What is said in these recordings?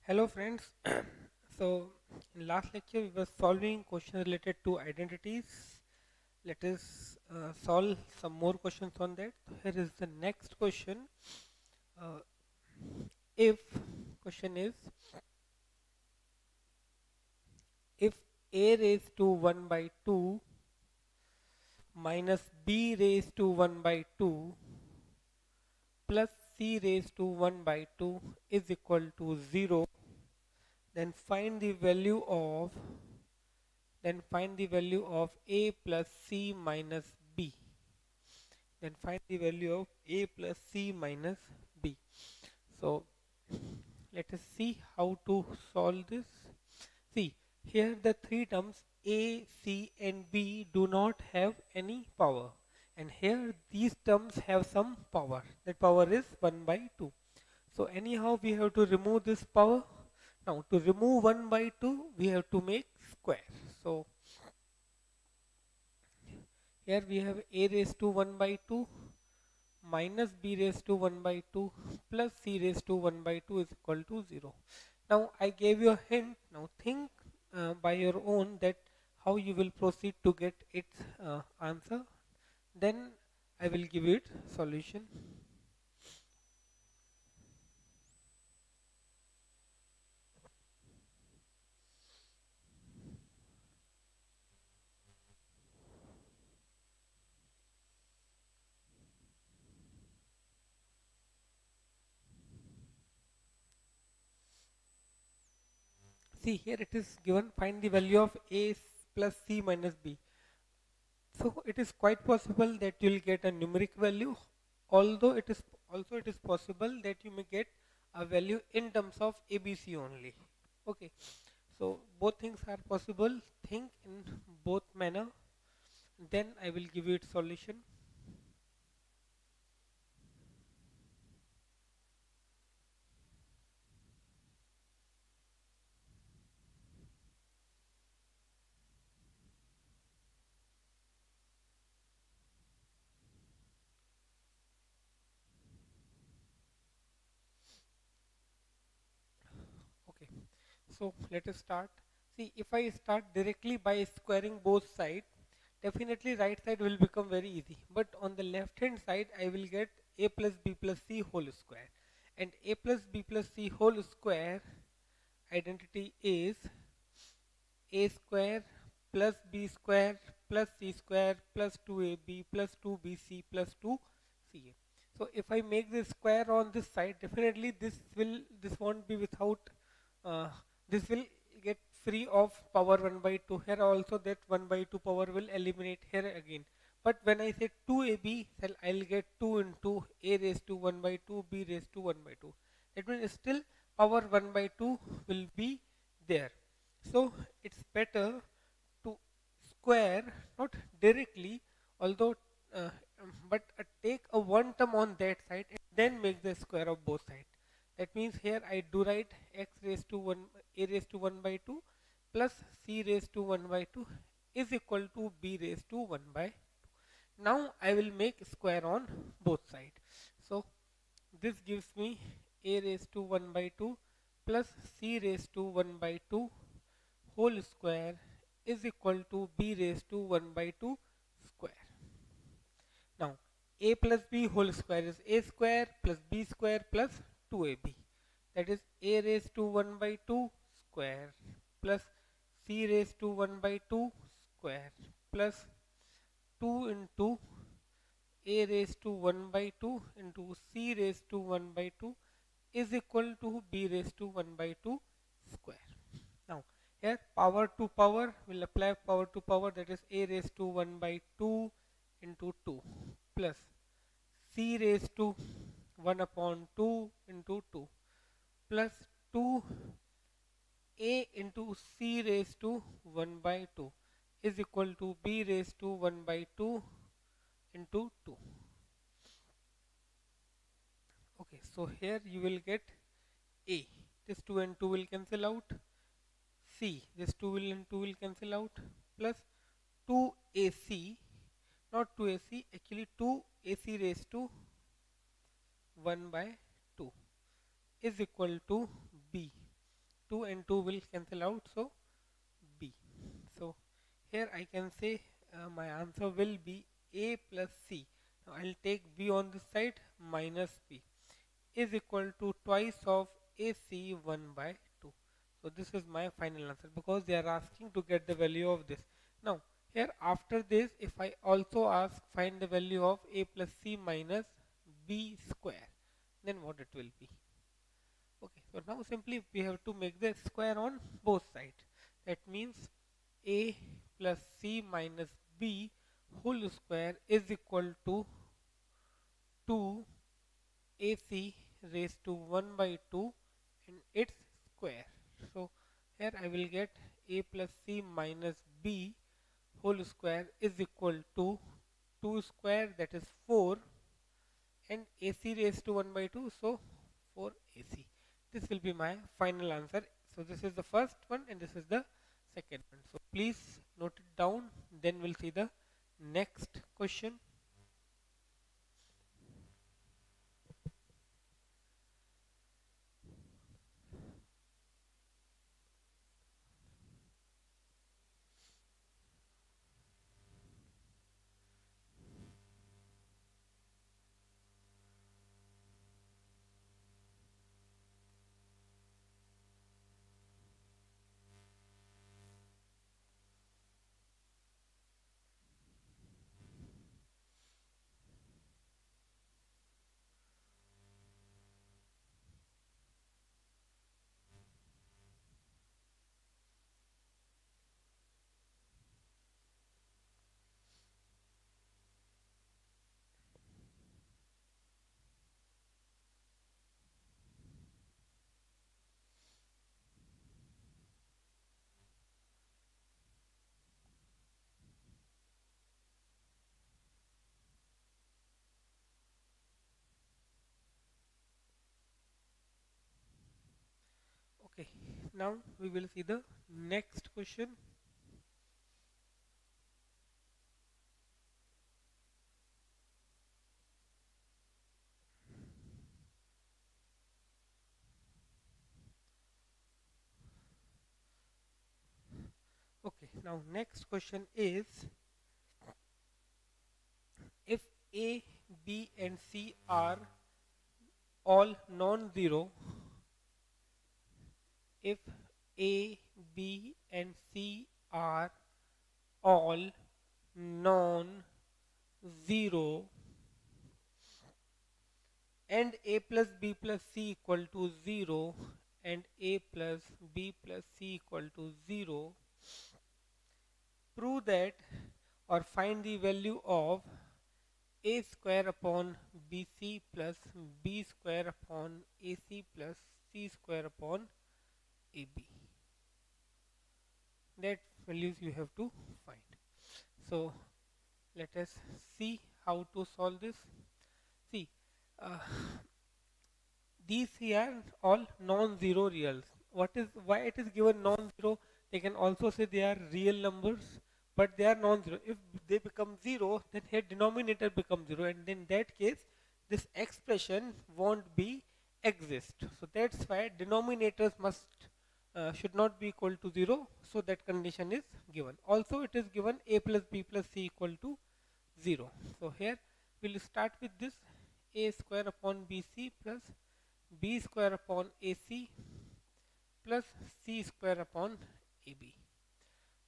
Hello friends. So in last lecture we were solving questions related to identities. Let us solve some more questions on that. Here is the next question. Uh, if question is if a raised to 1 by 2 minus b raised to 1 by 2 plus c raised to 1 by 2 is equal to 0, then find the value of a plus c minus b. Then find the value of a plus c minus b. So let us see how to solve this. See, here the three terms a, c and b do not have any power, and here these terms have some power. That power is 1 by 2. So anyhow we have to remove this power. Now to remove 1 by 2 we have to make square. So here we have a raised to 1 by 2 minus b raised to 1 by 2 plus c raised to 1 by 2 is equal to 0. Now I gave you a hint. Now think by your own that how you will proceed to get its answer. Then I will give it solution. See, here it is given, find the value of a plus c minus b. So it is quite possible that you will get a numeric value, although it is possible that you may get a value in terms of ABC only. Okay, so both things are possible. Think in both manner. Then I will give you its solution. Okay, so let us start. See, if I start directly by squaring both sides, definitely right side will become very easy. But on the left hand side, I will get a plus b plus c whole square. And a plus b plus c whole square identity is a square plus b square plus c square plus 2ab plus 2bc plus 2ca. So if I make the square on this side, definitely this won't be without uh, this will get free of power 1 by 2. Here also that 1 by 2 power will eliminate here again. But when I say 2ab, I'll get 2 into a raised to 1 by 2, b raised to 1 by 2. That means still power 1 by 2 will be there. So it's better to square, not directly, although, but take a one term on that side and then make the square of both sides. That means here I do write x raised to 1, a raised to 1 by 2 plus c raised to 1 by 2 is equal to b raised to 1 by 2. Now I will make square on both sides. So this gives me a raised to 1 by 2 plus c raised to 1 by 2 whole square is equal to b raised to 1 by 2 square. Now a plus b whole square is a square plus b square plus 2ab. That is a raised to 1 by 2 square plus c raised to 1 by 2 square plus 2 into a raised to 1 by 2 into c raised to 1 by 2 is equal to b raised to 1 by 2 square. Now here power to power will apply power to power, that is a raised to 1 by 2 into 2 plus c raised to 1 upon 2 into 2 plus 2 a into c raised to 1 by 2 is equal to b raised to 1 by 2 into 2. Okay, so here you will get a. This 2 and 2 will cancel out. C, this 2 will and 2 will cancel out, plus 2ac, not 2ac, actually 2ac raised to 1 by 2 is equal to b. 2 and 2 will cancel out, so B. So here I can say my answer will be A plus C. Now I'll take B on this side, minus B is equal to twice of AC 1 by 2. So this is my final answer, because they are asking to get the value of this. Now here after this, if I also ask find the value of A plus C minus B square, then what it will be? Okay, so now simply we have to make the square on both sides. That means A plus C minus B whole square is equal to 2 AC raised to 1 by 2 and its square. So here I will get A plus C minus B whole square is equal to 2 square, that is 4, and AC raised to 1 by 2, so 4 AC. This will be my final answer. So this is the first one and this is the second one. So please note it down, then we'll see the next question. Okay, now we will see the next question. Okay, now next question is, if A, B and C are all non-zero, if A, B and C are all non-zero and A plus B plus C equal to 0 and A plus B plus C equal to 0, prove that or find the value of A square upon BC plus B square upon AC plus C square upon AB. That values you have to find. So let us see how to solve this. See, these here all non-zero reals. What is why it is given non-zero? They can also say they are real numbers, but they are non-zero. If they become 0, then here denominator becomes 0, and in that case this expression won't be exist. So that's why denominators must should not be equal to 0, so that condition is given. Also it is given A plus B plus C equal to 0. So here we'll start with this A square upon BC plus B square upon AC plus C square upon AB.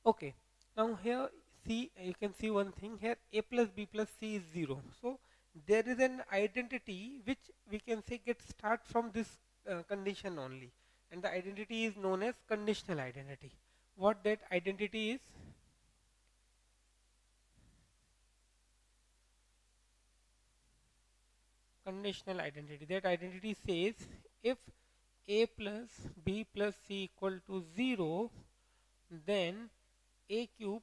Okay, now here see, you can see one thing here, A plus B plus C is 0. So there is an identity which we can say gets start from this condition only, and the identity is known as conditional identity. What that identity is? Conditional identity. That identity says if A plus B plus C equal to 0, then A cube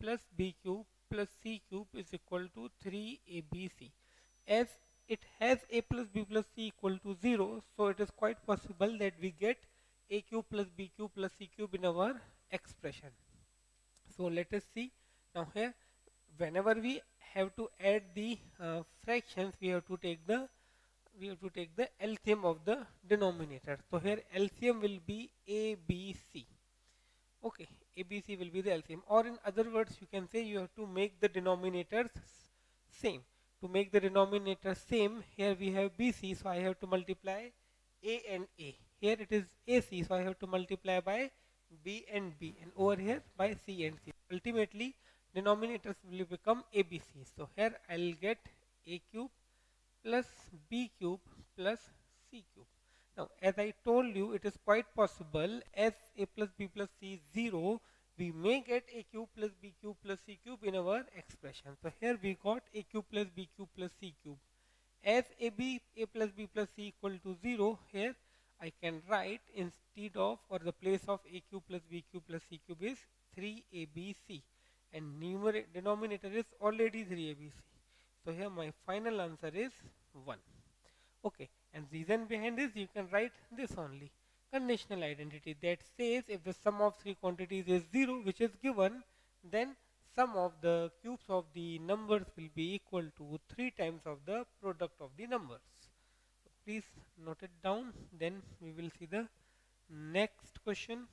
plus B cube plus C cube is equal to 3ABC. As it has A plus B plus C equal to 0, so it is quite possible that we get A cube plus B cube plus C cube in our expression. So let us see. Now here, whenever we have to add the fractions, we have to take the we have to take the LCM of the denominator. So here LCM will be ABC. Okay, ABC will be the LCM, or in other words you can say you have to make the denominators same. To make the denominator same, here we have BC, so I have to multiply A and A. Here it is AC, so I have to multiply by B and B, and over here by C and C. Ultimately denominators will become ABC. So here I'll get A cube plus B cube plus C cube. Now, as I told you, it is quite possible as A plus B plus C is 0, we may get A cube plus B cube plus C cube in our expression. So here we got A cube plus B cube plus C cube. As A plus B plus C equal to 0, here I can write instead of, or the place of A cube plus B cube plus C cube is 3ABC, and denominator is already 3ABC. So here my final answer is 1. Okay, and reason behind this, you can write this only. Conditional identity that says if the sum of three quantities is 0, which is given, then sum of the cubes of the numbers will be equal to 3 times of the product of the numbers. So please note it down, then we will see the next question.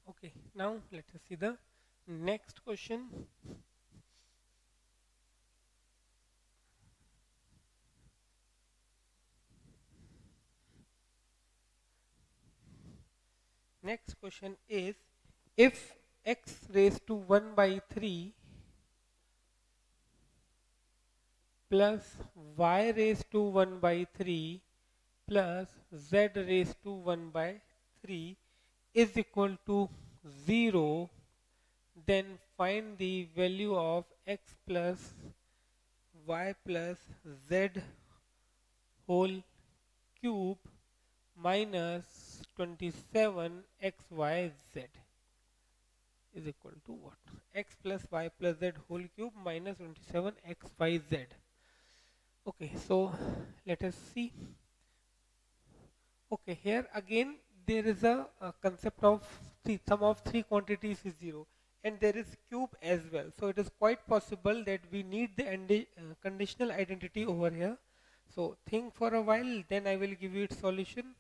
Okay, now let us see the next question. Next question is, if x raised to 1 by 3 plus y raised to 1 by 3 plus z raised to 1 by 3 is equal to 0, then find the value of x plus y plus z whole cube minus 27xyz is equal to what? X plus y plus z whole cube minus 27xyz. Okay, so let us see. Okay, here again there is a concept of the sum of three quantities is 0, and there is cube as well. So it is quite possible that we need the conditional identity over here. So think for a while, then I will give you its solution.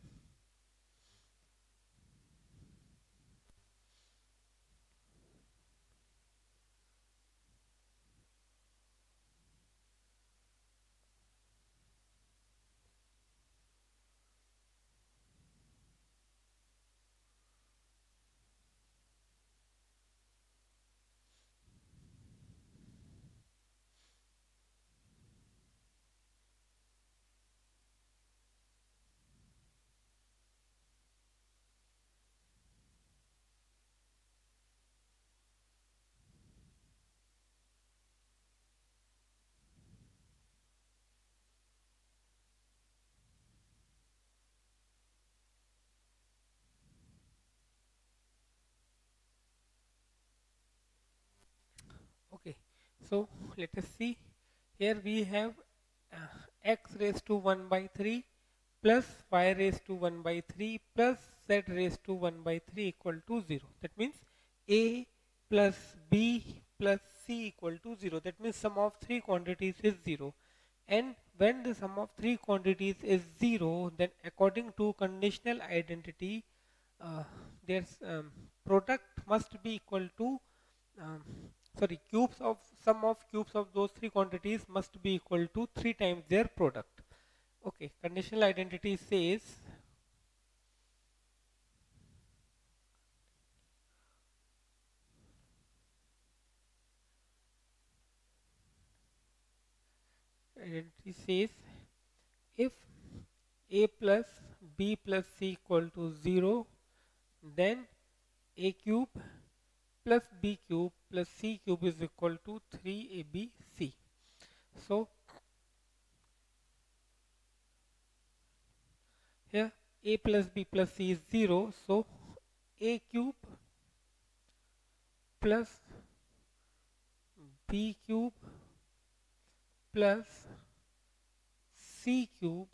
Okay, so let us see. Here we have x raised to 1 by 3 plus y raised to 1 by 3 plus z raised to 1 by 3 equal to 0. That means a plus b plus c equal to 0. That means sum of three quantities is 0. And when the sum of three quantities is 0, then according to conditional identity, their product must be equal to cubes of sum of cubes of those three quantities must be equal to 3 times their product. Okay, conditional identity says identity says if a plus b plus c equal to 0, then a cube plus b cube plus c cube is equal to 3abc. So here a plus b plus c is 0, so a cube plus b cube plus c cube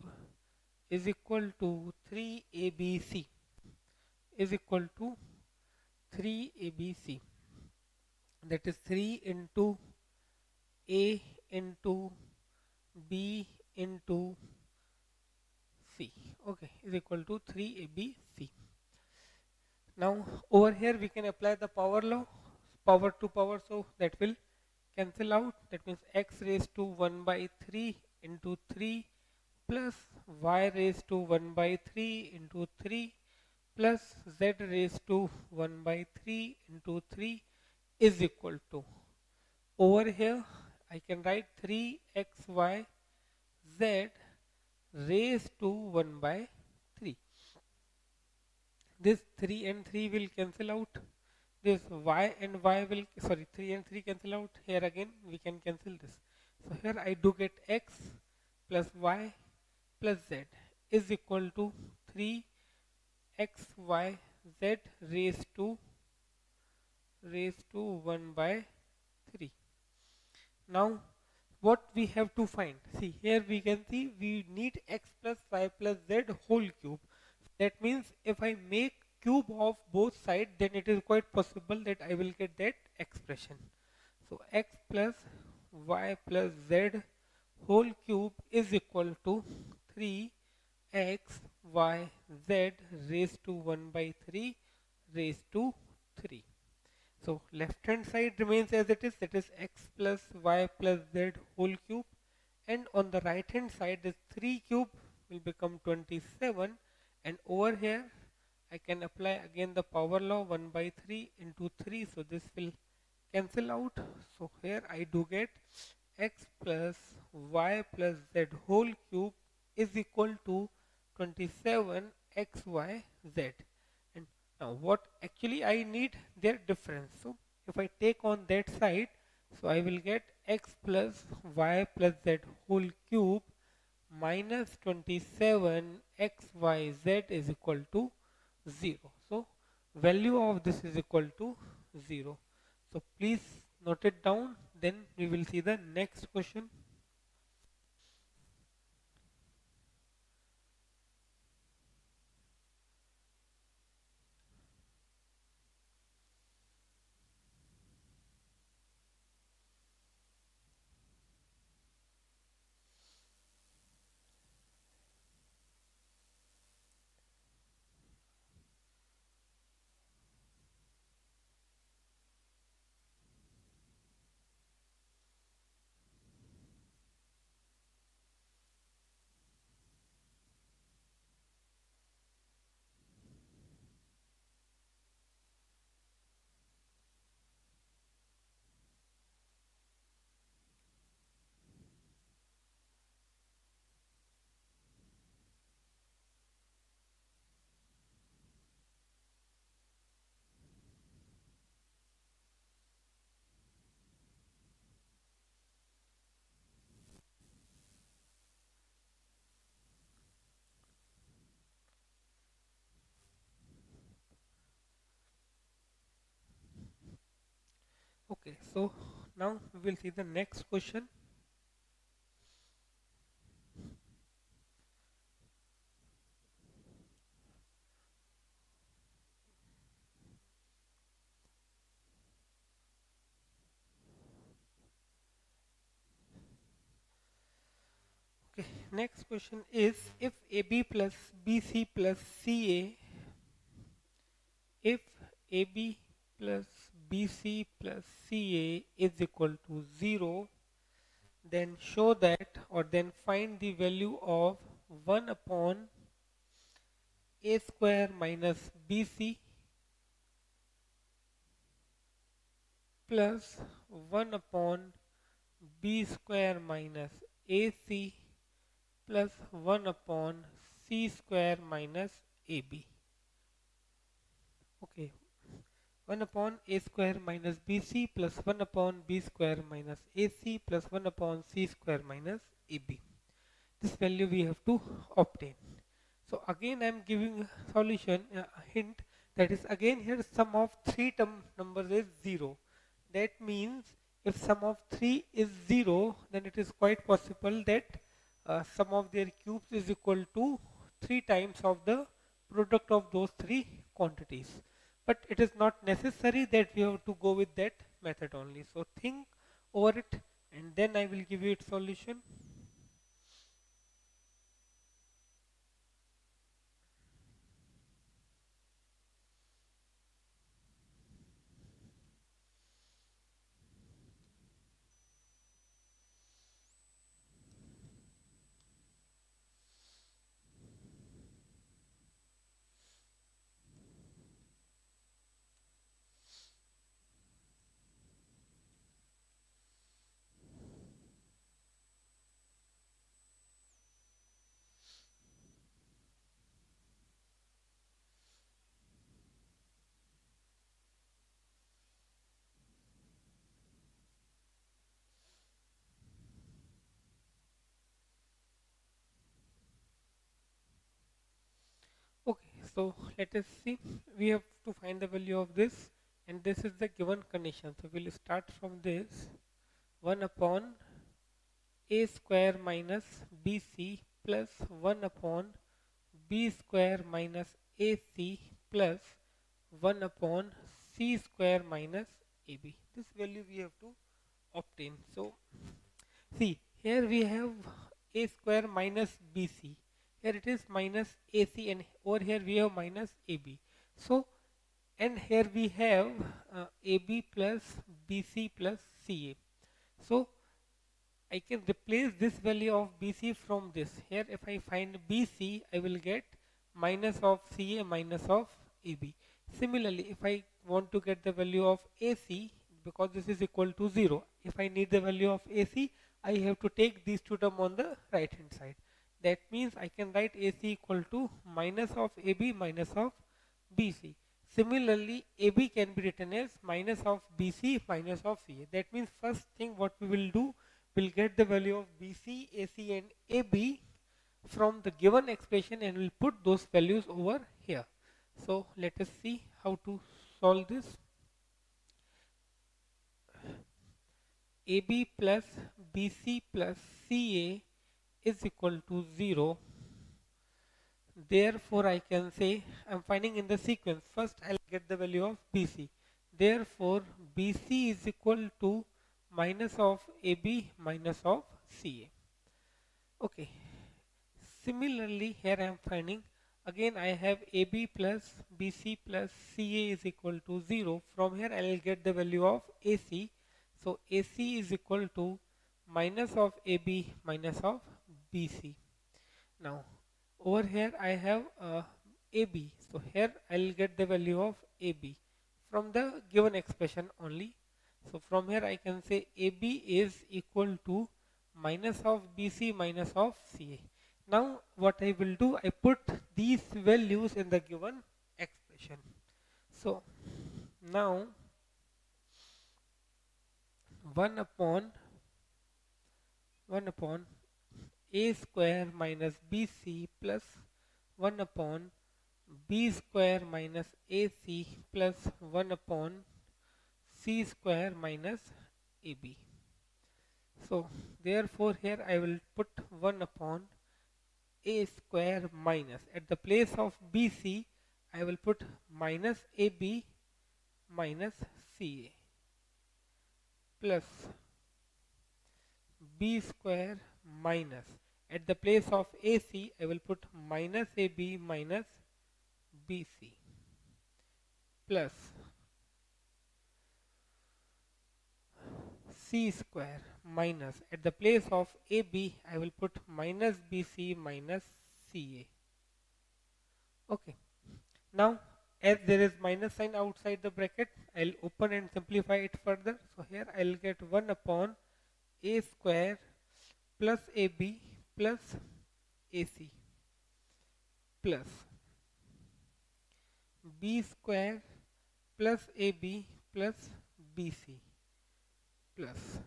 is equal to 3abc is equal to 3abc. That is 3 into a into b into c, okay, is equal to 3abc. Now over here we can apply the power law, power to power, so that will cancel out. That means x raised to 1 by 3 into 3 plus y raised to 1 by 3 into 3 plus z raised to 1 by 3 into 3 is equal to, over here I can write 3xy z raised to 1 by 3. This 3 and 3 will cancel out. This y and y will, sorry, 3 and 3 cancel out. Here again we can cancel this. So here I do get x plus y plus z is equal to 3 x y z raised to 1 by 3. Now what we have to find? See, here we can see we need x plus y plus z whole cube. That means if I make cube of both sides, then it is quite possible that I will get that expression. So x plus y plus z whole cube is equal to 3x y z raised to 1 by 3 raised to 3. So left hand side remains as it is, that is x plus y plus z whole cube, and on the right hand side this 3 cube will become 27, and over here I can apply again the power law, 1 by 3 into 3, so this will cancel out. So here I do get x plus y plus z whole cube is equal to 27 xy z. And now what actually I need, their difference. So if I take on that side, so I will get x plus y plus z whole cube minus 27 xyz is equal to 0. So value of this is equal to 0. So please note it down, then we will see the next question. Okay, so now we will see the next question. Okay, next question is, if AB plus BC plus CA, if AB plus BC plus CA is equal to 0, then show that, or then find the value of 1 upon A square minus BC plus 1 upon B square minus AC plus 1 upon C square minus AB. Okay, 1 upon A square minus BC plus 1 upon B square minus AC plus 1 upon C square minus AB. This value we have to obtain. So again I am giving a solution, a hint, that is again here sum of 3 term numbers is 0. That means if sum of 3 is 0, then it is quite possible that sum of their cubes is equal to 3 times of the product of those 3 quantities. But it is not necessary that we have to go with that method only. So think over it and then I will give you its solution. Okay, so let us see. We have to find the value of this, and this is the given condition. So we'll start from this 1 upon A square minus BC plus 1 upon B square minus AC plus 1 upon C square minus AB. This value we have to obtain. So see, here we have A square minus BC. Here it is minus AC and over here we have minus AB. So, and here we have AB plus BC plus CA. So, I can replace this value of BC from this. Here if I find BC, I will get minus of CA minus of AB. Similarly, if I want to get the value of AC, because this is equal to 0, if I need the value of AC, I have to take these two terms on the right hand side. That means I can write AC equal to minus of AB minus of BC. Similarly, AB can be written as minus of BC minus of CA. That means first thing what we will do, we'll get the value of BC, AC and AB from the given expression and we'll put those values over here. So let us see how to solve this. AB plus BC plus CA is equal to 0. Therefore, I can say I'm finding in the sequence. First, I'll get the value of BC. Therefore, BC is equal to minus of AB minus of CA. Okay. Similarly, here I am finding again I have AB plus BC plus CA is equal to 0. From here, I will get the value of AC. So, AC is equal to minus of AB minus of BC. Now, over here I have AB. So, here I will get the value of AB from the given expression only. So, from here I can say AB is equal to minus of BC minus of CA. Now, what I will do, I put these values in the given expression. So, now 1 upon A square minus BC plus 1 upon B square minus AC plus 1 upon C square minus AB. So, therefore, here I will put 1 upon A square minus. At the place of BC, I will put minus AB minus CA plus B square minus. At the place of AC, I will put minus AB minus BC plus C square minus. At the place of AB, I will put minus BC minus CA. Okay. Now, as there is minus sign outside the bracket, I'll open and simplify it further. So here I'll get 1 upon A square plus AB plus AC plus B square plus AB plus BC plus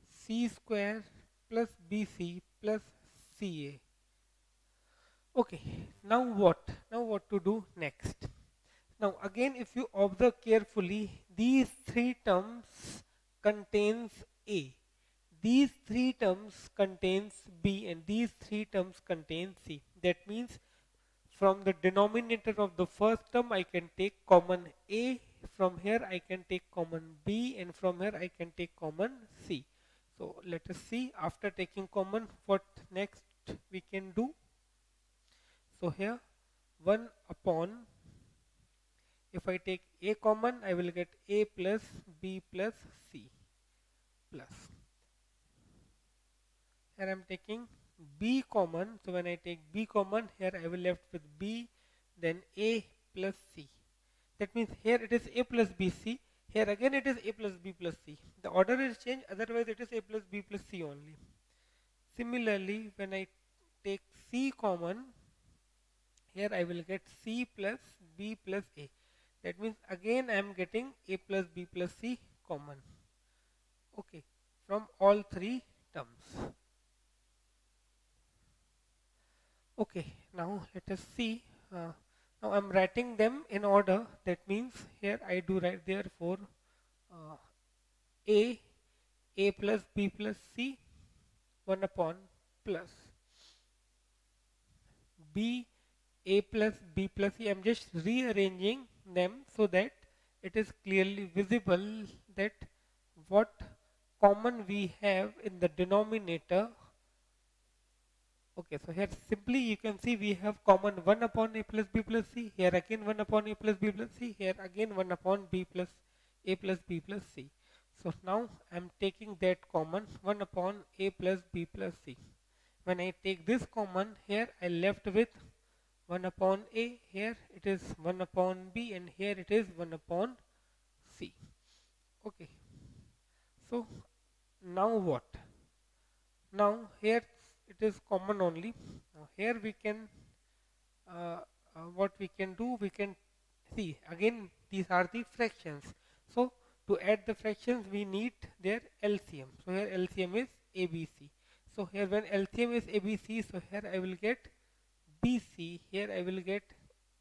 C square plus BC plus CA. Okay, now what? Now what to do next? Now again, if you observe carefully, these three terms contains A, these three terms contains B, and these three terms contain C. That means from the denominator of the first term I can take common A, from here I can take common B, and from here I can take common C. So let us see, after taking common, what next we can do. So here 1 upon, if I take A common, I will get A plus B plus C plus. Here I am taking B common, so when I take B common, here I will left with B, then A plus C. That means here it is A plus B C, here again it is A plus B plus C. The order is changed, otherwise it is A plus B plus C only. Similarly, when I take C common, here I will get C plus B plus A. That means again I am getting A plus B plus C common. Okay, from all three terms. Okay, now let us see. Now I am writing them in order. That means here I do write therefore uh, A, A plus B plus C 1 upon plus B, A plus B plus C. I am just rearranging them so that it is clearly visible that what common we have in the denominator. Okay, so here simply you can see we have common 1 upon A plus B plus C, here again 1 upon A plus B plus C, here again 1 upon B plus A plus B plus C. So now I am taking that common 1 upon A plus B plus C. When I take this common, here I left with 1 upon A, here it is 1 upon B, and here it is 1 upon C. Okay, so now what? Now here it is common only. Now here we can what we can do, we can see again these are the fractions. So to add the fractions we need their LCM. So here LCM is ABC. So here when LCM is ABC, so here I will get BC, here I will get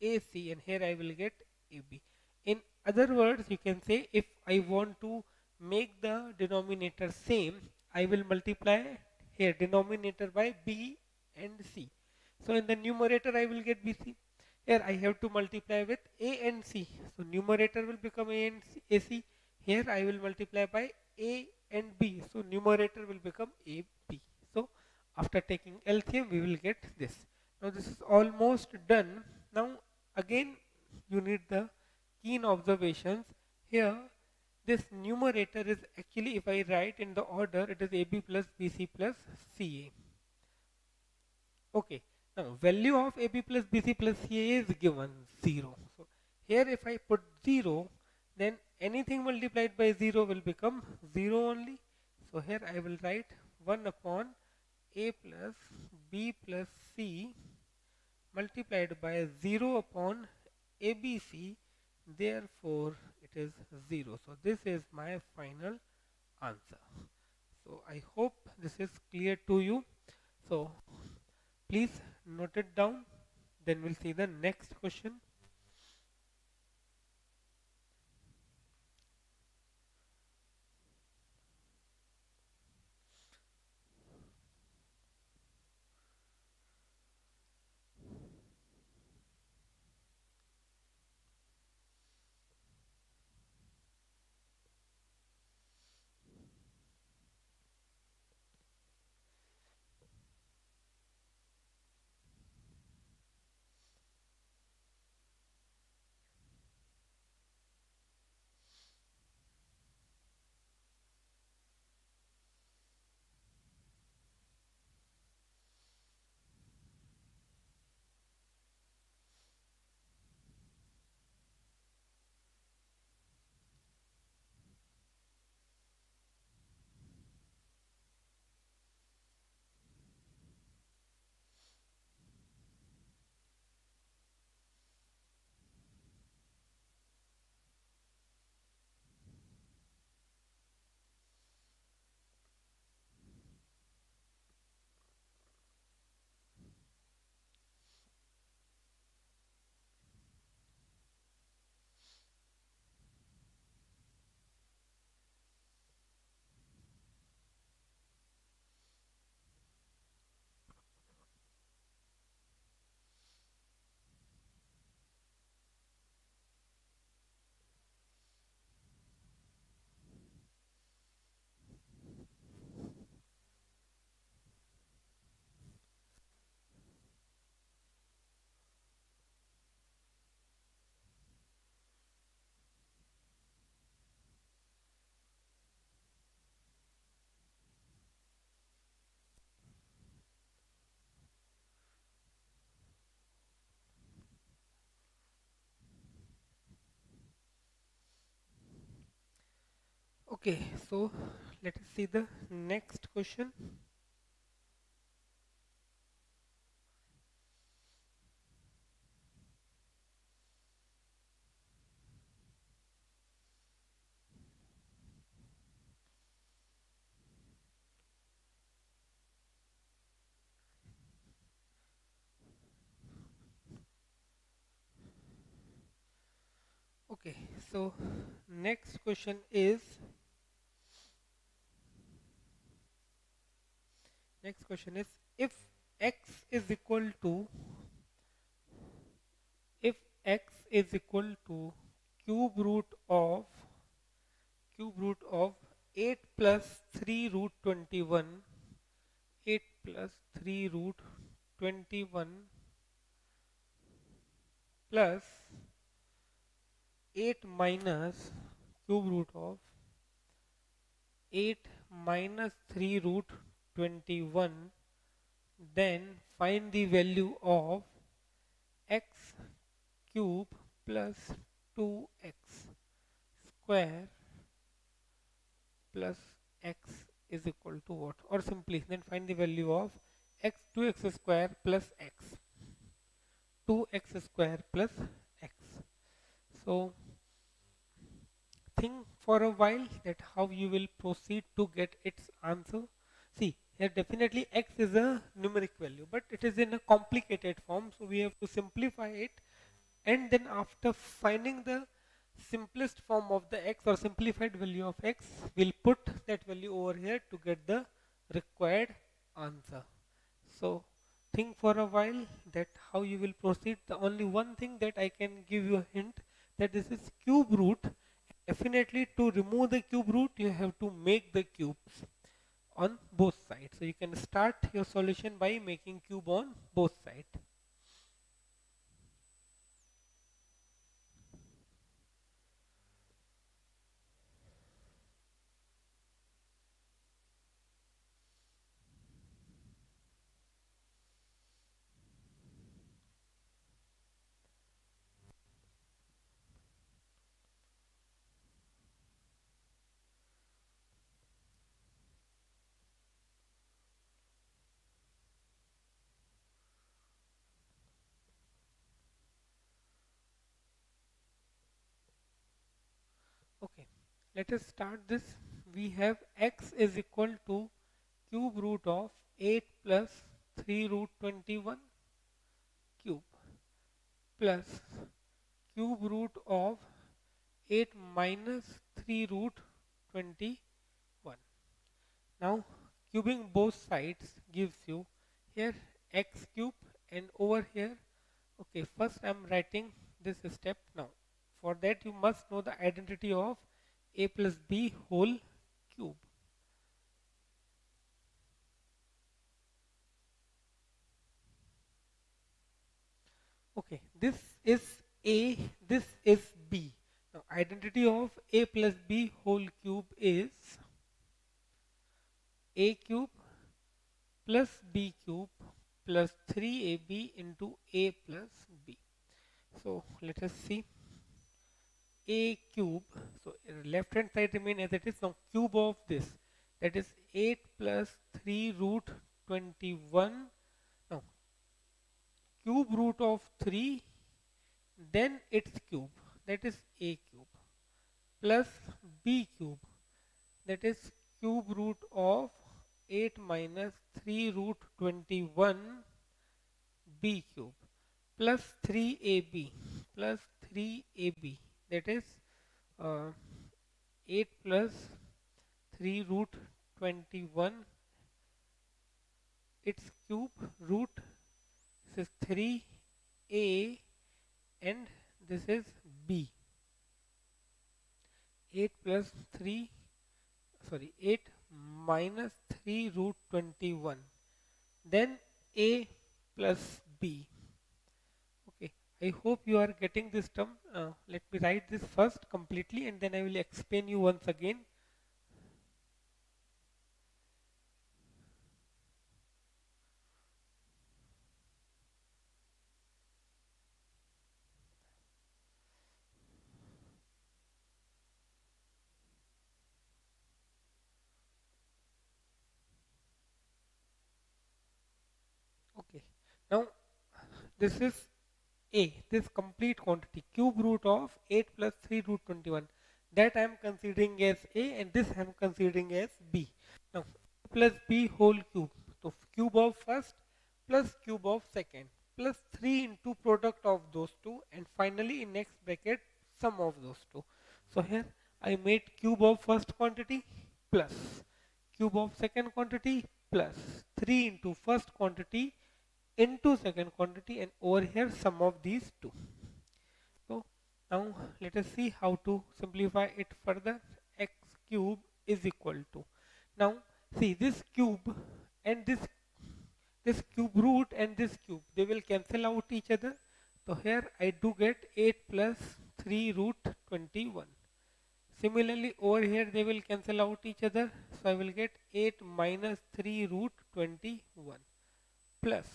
AC, and here I will get AB. In other words, you can say if I want to make the denominator same, I will multiply here denominator by B and C. So in the numerator I will get BC. Here I have to multiply with A and C. So numerator will become A and C, AC. Here I will multiply by A and B. So numerator will become AB. So after taking LCM we will get this. Now this is almost done. Now again you need the keen observations. Here this numerator is actually, if I write in the order, it is AB plus BC plus CA. Okay, now value of AB plus BC plus CA is given 0. So here if I put 0, then anything multiplied by 0 will become 0 only. So here I will write 1 upon A plus B plus C multiplied by 0 upon ABC, therefore it is 0. So this is my final answer. So I hope this is clear to you. So please note it down, then we'll see the next question. Okay, so let us see the next question. Okay, so next question is if x is equal to if x is equal to cube root of cube root of 8 plus 3 root 21, 8 plus 3 root 21 plus 8 minus cube root of 8 minus 3 root 21, then find the value of x cube plus 2x square plus x is equal to what? Or simply then find the value of x 2x square plus x, 2x square plus x. So think for a while that how you will proceed to get its answer. See, here definitely x is a numeric value, but it is in a complicated form, so we have to simplify it, and then after finding the simplest form of the x or simplified value of x, we'll put that value over here to get the required answer. So think for a while that how you will proceed. The only one thing that I can give you a hint, that this is cube root. Definitely to remove the cube root, you have to make the cubes on both sides. So you can start your solution by making cube on both sides. Okay, let us start this. We have x is equal to cube root of 8 plus 3 root 21 cube plus cube root of 8 minus 3 root 21. Now cubing both sides gives you here x cube, and over here, okay, first I am writing this step. Now for that you must know the identity of a plus b whole cube. Okay, this is a, this is b. Now identity of a plus b whole cube is a cube plus b cube plus 3ab into a plus b. So let us see a cube. So left hand side remain as it is. Now cube of this, that is 8 plus 3 root 21. Now cube root of 3, then its cube, that is a cube, plus b cube, that is cube root of 8 minus 3 root 21 b cube, plus 3ab, plus 3ab, that is uh, 8 plus 3 root 21, its cube root, this is 3a, and this is b. 8 plus 3, sorry, 8 minus 3 root 21, then a plus b. Okay, I hope you are getting this term. Let me write this first completely, and then I will explain you once again. Okay. Now this is A, this complete quantity, cube root of 8 plus 3 root 21. That I am considering as A and this I am considering as B. Now, A plus B whole cube. So, cube of first plus cube of second plus 3 into product of those two, and finally in next bracket sum of those two. So, here I made cube of first quantity plus cube of second quantity plus 3 into first quantity into second quantity, and over here sum of these two. So now let us see how to simplify it further. X cube is equal to, now see this cube and this cube root and this cube, they will cancel out each other. So here I do get 8 plus 3 root 21. Similarly over here they will cancel out each other, so I will get 8 minus 3 root 21 plus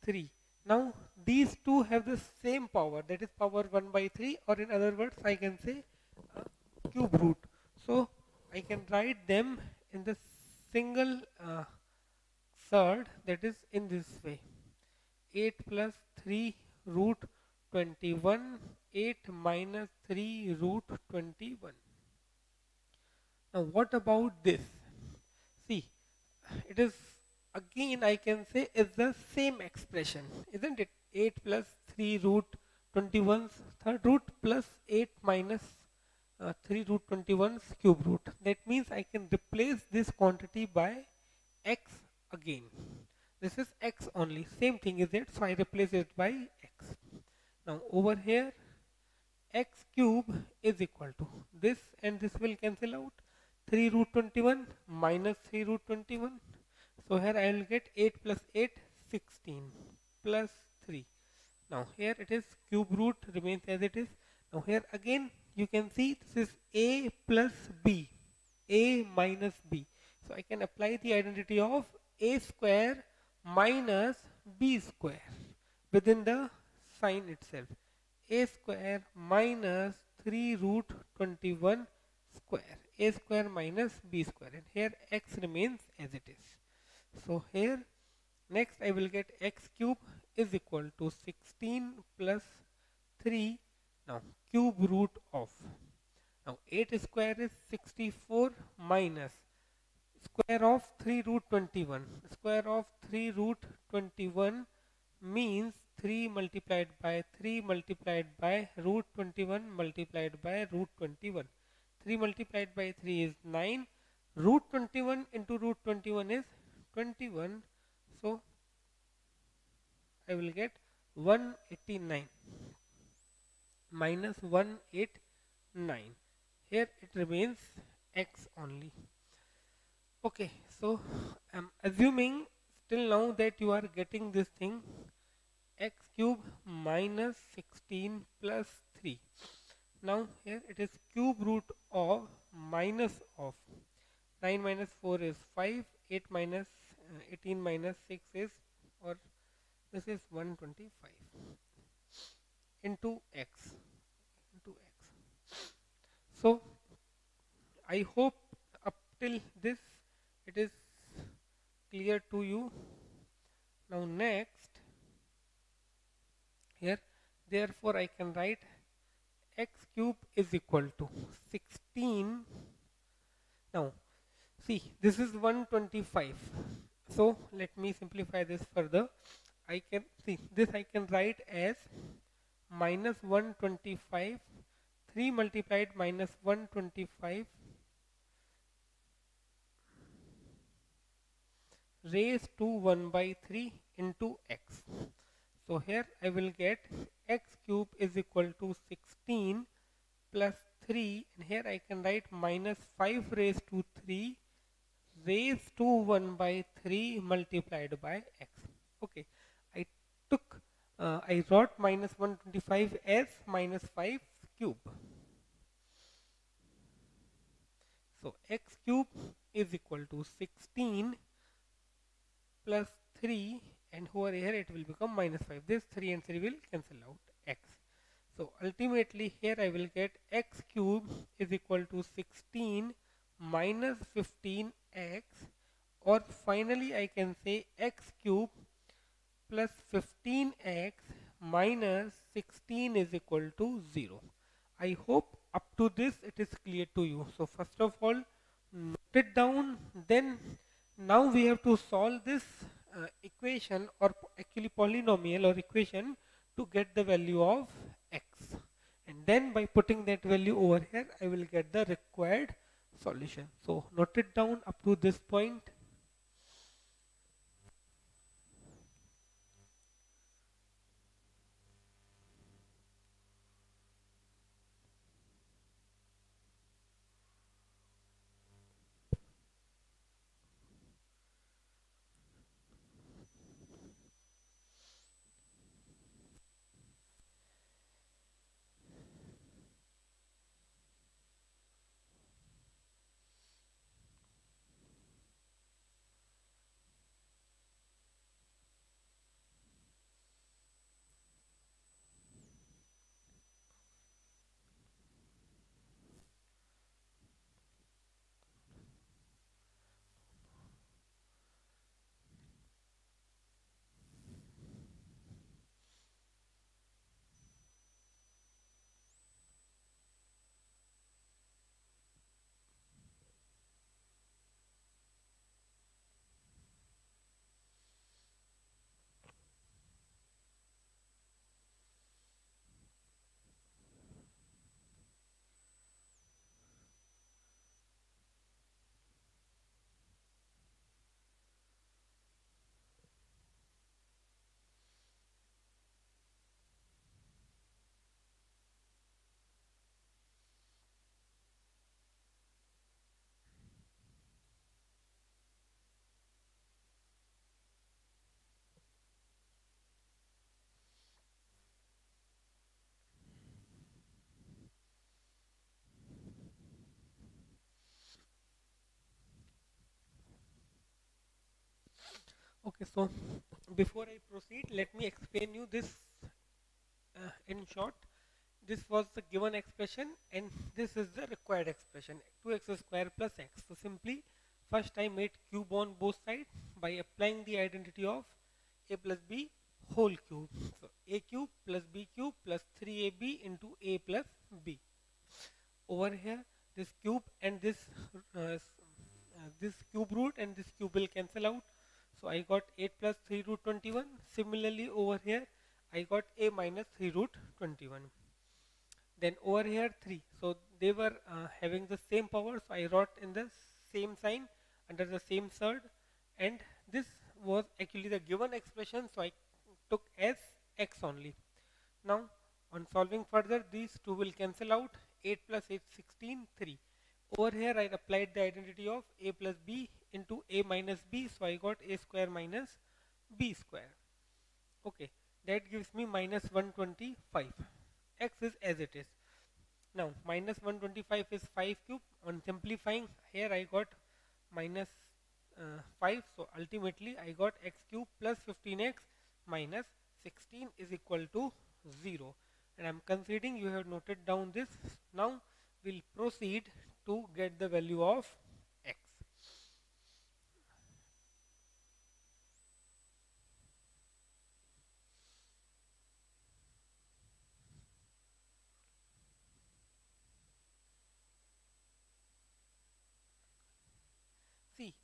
3. Now these two have the same power, that is power 1 by 3, or in other words I can say cube root. So I can write them in the single third, that is in this way: 8 plus 3 root 21, 8 minus 3 root 21. Now what about this? See, it is again I can say is the same expression, isn't it? 8 plus 3 root 21's third root plus 8 minus 3 root 21's cube root. That means I can replace this quantity by x again. This is x only, same thing is it, so I replace it by x. Now over here x cube is equal to this, and this will cancel out, 3 root 21 minus 3 root 21. So here I will get 8 plus 8, 16 plus 3. Now here it is cube root remains as it is. Now here again you can see this is A plus B, A minus B. So I can apply the identity of A square minus B square within the sign itself. A square minus 3 root 21 square, A square minus B square, and here x remains as it is. So here next I will get x cube is equal to 16 plus 3, now cube root of, now 8 square is 64 minus square of 3 root 21. Square of 3 root 21 means 3 multiplied by 3 multiplied by root 21 multiplied by root 21. 3 multiplied by 3 is 9. Root 21 into root 21 is 21. So I will get 189 minus 189. Here it remains x only. Okay, so I'm assuming still now that you are getting this thing, x cube minus 16 plus 3. Now here it is cube root of minus of 9 minus 4 is 5, 8 minus 18 minus 6 is, or this is 125 into x, So I hope up till this it is clear to you. Now next here, therefore I can write x cube is equal to 16. Now see, this is 125. So let me simplify this further. I can see this, I can write as minus 125, 3 multiplied minus 125 raised to 1 by 3 into x. So here I will get x cube is equal to 16 plus 3, and here I can write minus 5 raised to 3 raised to 1 by 3 multiplied by x. Okay, I wrote minus 125 as minus 5 cube. So x cube is equal to 16 plus 3, and over here it will become minus 5. This 3 and 3 will cancel out x. So ultimately here I will get x cube is equal to 16 minus 15x, or finally I can say x cube plus 15x minus 16 is equal to 0. I hope up to this it is clear to you. So first of all, note it down. Then now we have to solve this equation, or actually polynomial or equation, to get the value of x. And then by putting that value over here, I will get the required solution. So note it down up to this point. Okay, so before I proceed, let me explain you this in short. This was the given expression and this is the required expression, 2x square plus x. So simply first I made cube on both sides by applying the identity of a plus b whole cube. So a cube plus b cube plus 3ab into a plus b. Over here this cube and this cube root and this cube will cancel out. So I got 8 plus 3 root 21. Similarly over here I got a minus 3 root 21. Then over here 3. So they were having the same power. So I wrote in the same sign under the same surd. And this was actually the given expression. So I took as x only. Now on solving further, these two will cancel out. 8 plus 8, 16, 3. Over here I applied the identity of a plus b into a minus b. So I got a square minus b square. Okay, that gives me minus 125. X is as it is. Now minus 125 is 5 cube. On simplifying here I got minus 5. So ultimately I got x cube plus 15x minus 16 is equal to 0. And I am considering you have noted down this. Now we'll proceed to get the value of x. See,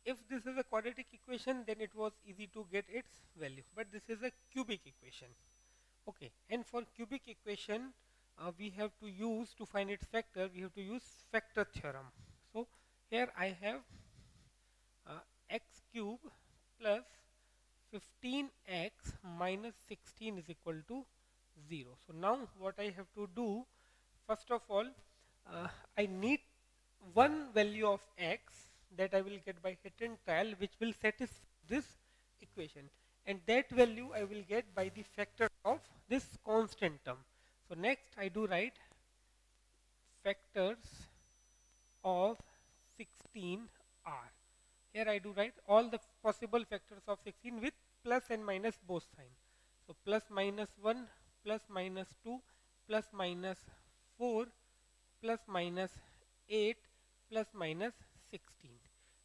if this is a quadratic equation, then it was easy to get its value. But this is a cubic equation. Okay, and for cubic equation, we have to use, to find its factor, we have to use factor theorem. So here I have x cube plus 15x minus 16 is equal to 0. So now what I have to do, first of all, I need one value of x that I will get by hit and trial, which will satisfy this equation, and that value I will get by the factor of this constant term. So next I do write factors of 16 are. Here I do write all the possible factors of 16 with plus and minus both sign. So plus minus 1, plus minus 2, plus minus 4, plus minus 8, plus minus 16.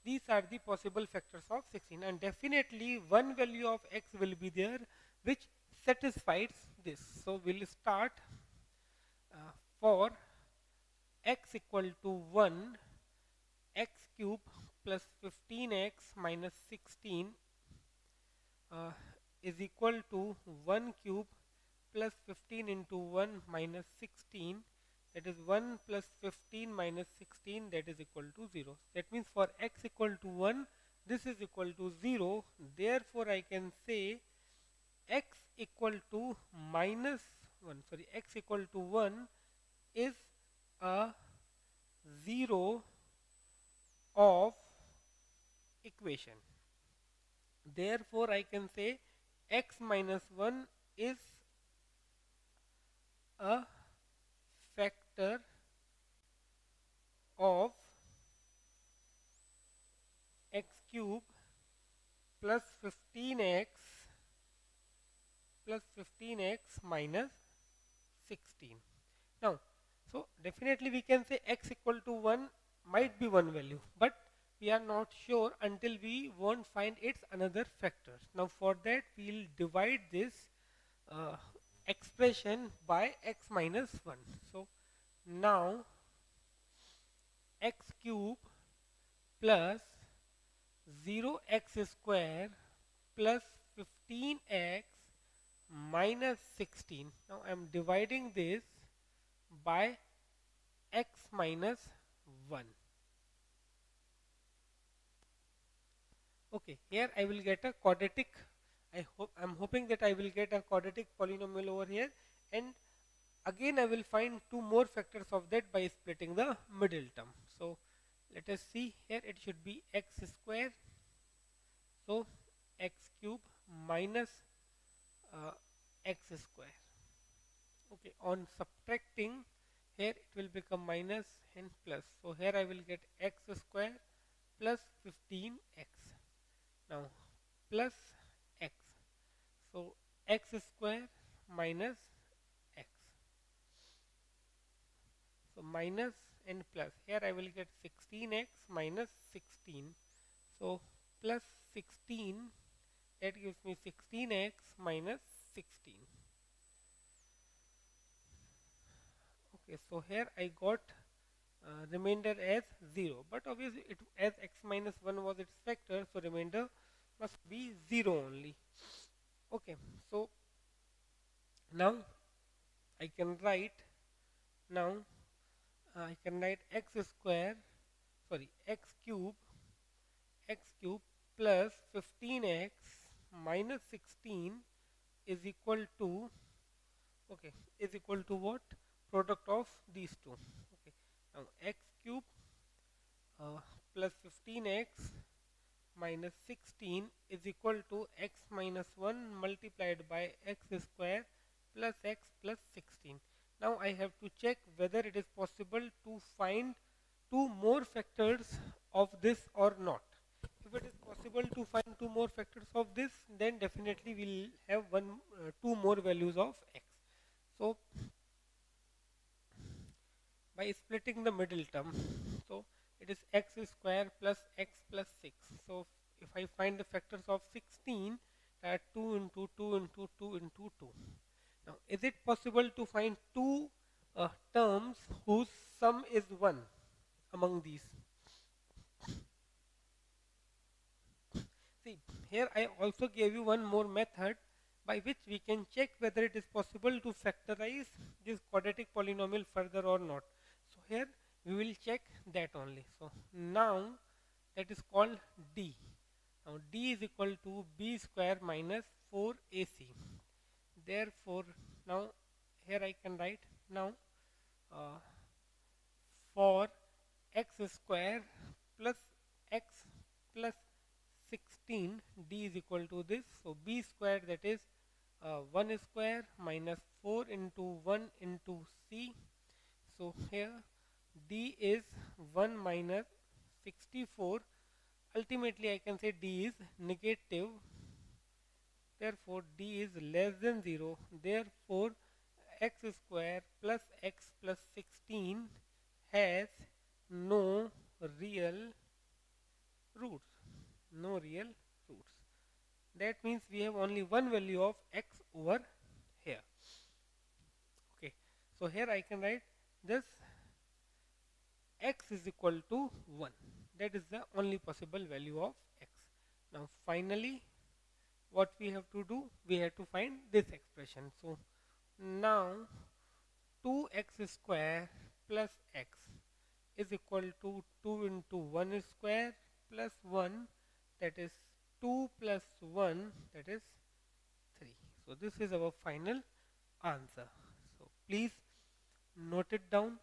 these are the possible factors of 16, and definitely one value of x will be there which satisfies this. So we'll start for x equal to 1, x cube plus 15x minus 16 uh, is equal to 1 cube plus 15 into 1 minus 16, that is 1 plus 15 minus 16, that is equal to 0. That means for x equal to 1, this is equal to 0. Therefore I can say x equal to minus 1, sorry, x equal to 1 is a 0 of equation. Therefore I can say x minus 1 is a factor of x cube plus 15x minus 16. Now, so definitely we can say x equal to 1 might be one value, but we are not sure until we won't find its another factors. Now for that we will divide this expression by x minus 1. So now x cube plus 0x square plus 15x minus 16. Now I am dividing this by x minus 1. Okay, here I will get a quadratic. I'm hoping that I will get a quadratic polynomial over here, and again I will find two more factors of that by splitting the middle term. So let us see, here it should be x square, so x cube minus x square. Okay, on subtracting, here it will become minus and plus. So here I will get x square plus 15x. Now plus x. So x square minus x. So minus and plus. Here I will get 16x minus 16. So plus 16, that gives me 16x minus 16. Okay, so here I got remainder as 0, but obviously it, as x minus 1 was its factor, so remainder must be 0 only. Okay, so now I can write x square, sorry, x cube plus 15x minus 16 is equal to, okay, is equal to what? Product of these two. Okay, now x cube plus 15x minus 16 is equal to x minus 1 multiplied by x square plus x plus 16. Now I have to check whether it is possible to find two more factors of this or not. If it is possible to find two more factors of this, then definitely we'll have two more values of x. So by splitting the middle term, so it is x square plus x plus 6. So if I find the factors of 16, that 2 into 2 into 2 into 2. Now is it possible to find two terms whose sum is 1 among these? See, here I also gave you one more method by which we can check whether it is possible to factorize this quadratic polynomial further or not. So here we will check that only. So now that is called d. Now d is equal to b square minus 4ac. Therefore now here I can write now for x square plus x plus 16, d is equal to this. So b square, that is 1 square minus 4 into 1 into c. So here d is 1 minus 64. Ultimately I can say d is negative. Therefore d is less than 0. Therefore x square plus x plus 16 has no real roots, no real roots. That means we have only one value of x over here. Okay, so here I can write this x is equal to 1. That is the only possible value of x. Now finally what we have to do, we have to find this expression. So now 2x square plus x is equal to 2 into 1 square plus 1, that is 2 plus 1, that is 3. So this is our final answer. So please note it down.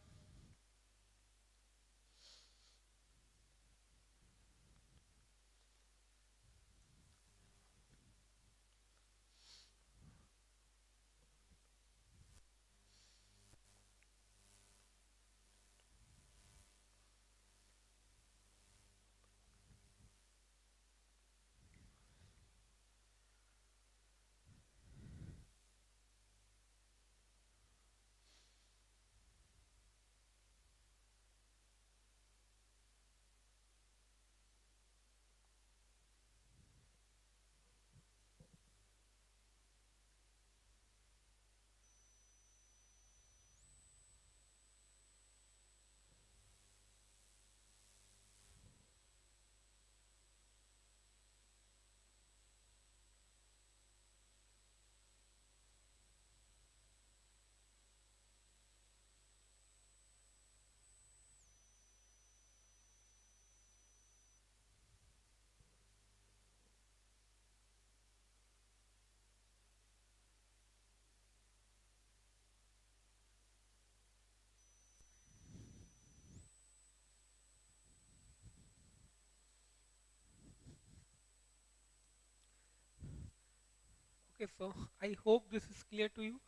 Okay, so I hope this is clear to you.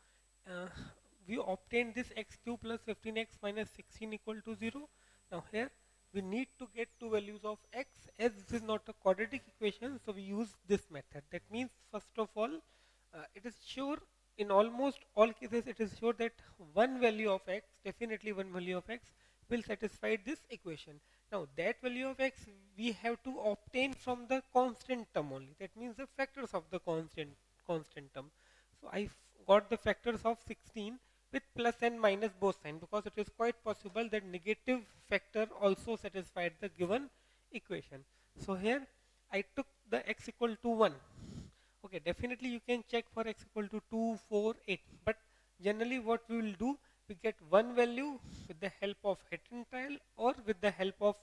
Uh, we obtained this x cube plus 15x minus 16 equal to 0. Now here we need to get two values of x. As this is not a quadratic equation, so we use this method. That means first of all, it is sure in almost all cases it is sure that one value of x, definitely one value of x, will satisfy this equation. Now that value of x we have to obtain from the constant term only. That means the factors of the constant term. So I got the factors of 16 with plus and minus both sign, because it is quite possible that negative factor also satisfied the given equation. So here I took the x equal to 1. Okay, definitely you can check for x equal to 2, 4, 8. But generally what we will do, we get one value with the help of Hessian trial or with the help of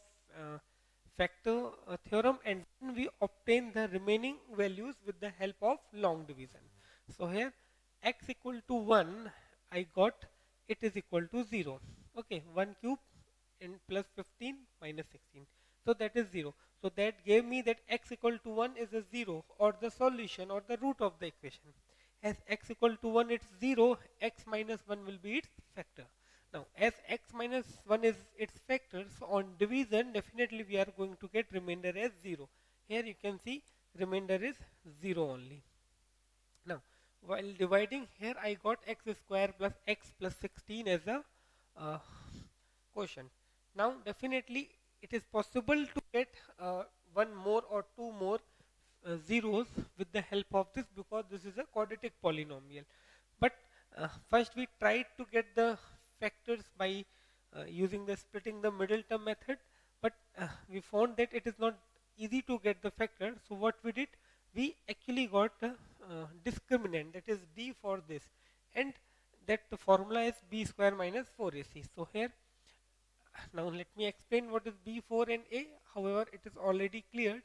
factor theorem, and then we obtain the remaining values with the help of long division. So here x equal to 1, I got it is equal to 0. Okay, 1 cube and plus 15 minus 16. So that is 0. So that gave me that x equal to 1 is a 0, or the solution or the root of the equation. As x equal to 1 it's 0, x minus 1 will be its factor. Now as x minus 1 is its factor, so on division definitely we are going to get remainder as 0. Here you can see remainder is 0 only. Now while dividing, here I got x square plus x plus 16 as a uh, quotient. Now definitely it is possible to get one more or two more zeros with the help of this, because this is a quadratic polynomial. But first we tried to get the factors by using the splitting the middle term method, but we found that it is not easy to get the factor. So what we did, we actually got a discriminant, that is d for this, and that the formula is b square minus 4ac. So here now let me explain what is b4 and a. However, it is already cleared.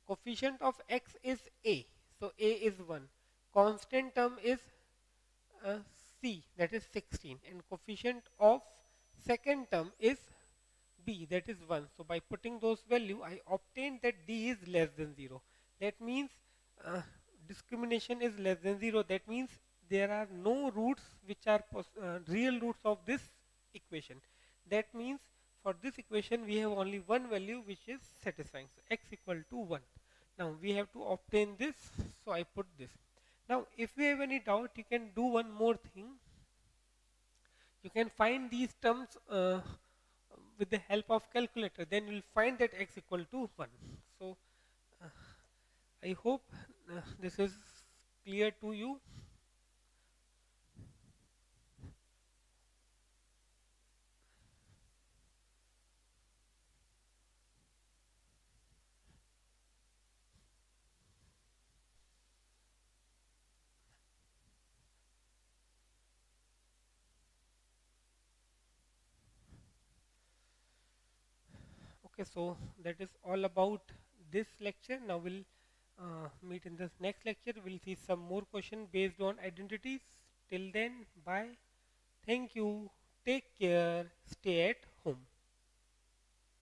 Coefficient of x is a, so a is 1. Constant term is c, that is 16, and coefficient of second term is b, that is 1. So by putting those value, I obtained that d is less than 0. That means discrimination is less than 0. That means there are no roots which are real roots of this equation. That means for this equation we have only one value which is satisfying. So x equal to 1. Now we have to obtain this, so I put this. Now if you have any doubt, you can do one more thing. You can find these terms with the help of calculator. Then you will find that x equal to 1. So uh, I hope this is clear to you. Okay, so that is all about this lecture. Now we'll meet in this next lecture. We'll see some more questions based on identities. Till then, bye. Thank you. Take care. Stay at home.